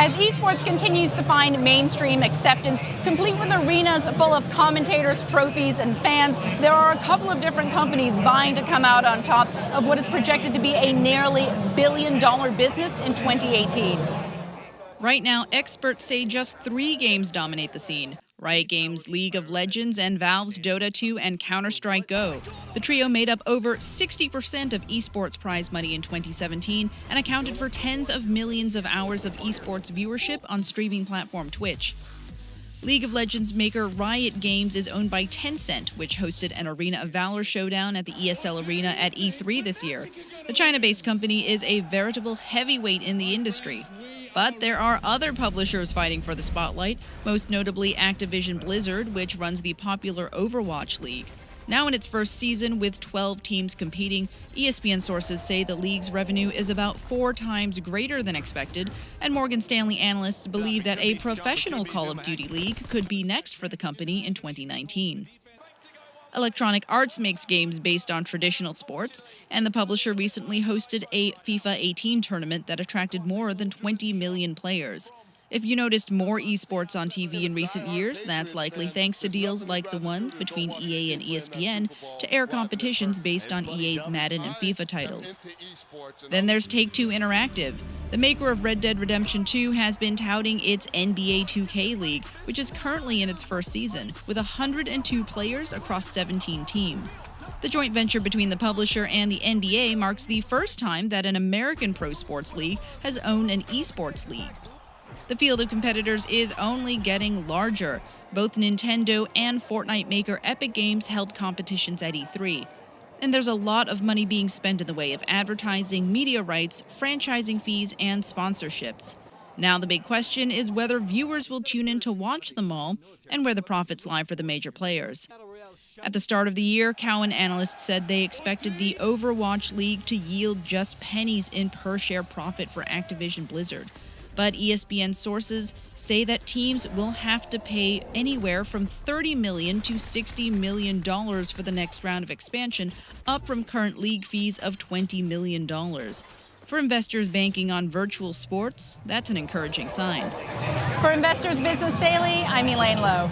As esports continues to find mainstream acceptance, complete with arenas full of commentators, trophies, and fans, there are a couple of different companies vying to come out on top of what is projected to be a nearly billion-dollar business in 2018. Right now, experts say just 3 games dominate the scene: Riot Games' League of Legends and Valve's Dota 2 and Counter-Strike Go. The trio made up over 60% of esports prize money in 2017 and accounted for tens of millions of hours of esports viewership on streaming platform Twitch. League of Legends maker Riot Games is owned by Tencent, which hosted an Arena of Valor showdown at the ESL Arena at E3 this year. The China-based company is a veritable heavyweight in the industry. But there are other publishers fighting for the spotlight, most notably Activision Blizzard, which runs the popular Overwatch League. Now in its first season, with 12 teams competing, ESPN sources say the league's revenue is about 4 times greater than expected, and Morgan Stanley analysts believe that a professional Call of Duty league could be next for the company in 2019. Electronic Arts makes games based on traditional sports, and the publisher recently hosted a FIFA 18 tournament that attracted more than 20 million players. If you noticed more esports on TV in recent years, that's likely thanks to deals like the ones between EA and ESPN to air competitions based on EA's Madden and FIFA titles. Then there's Take-Two Interactive. The maker of Red Dead Redemption 2 has been touting its NBA 2K League, which is currently in its first season, with 102 players across 17 teams. The joint venture between the publisher and the NBA marks the first time that an American pro sports league has owned an esports league. The field of competitors is only getting larger. Both Nintendo and Fortnite maker Epic Games held competitions at E3. And there's a lot of money being spent in the way of advertising, media rights, franchising fees, and sponsorships. Now the big question is whether viewers will tune in to watch them all and where the profits lie for the major players. At the start of the year, Cowen analysts said they expected the Overwatch League to yield just pennies in per-share profit for Activision Blizzard. But ESPN sources say that teams will have to pay anywhere from $30 million to $60 million for the next round of expansion, up from current league fees of $20 million. For investors banking on virtual sports, that's an encouraging sign. For Investors Business Daily, I'm Elaine Lowe.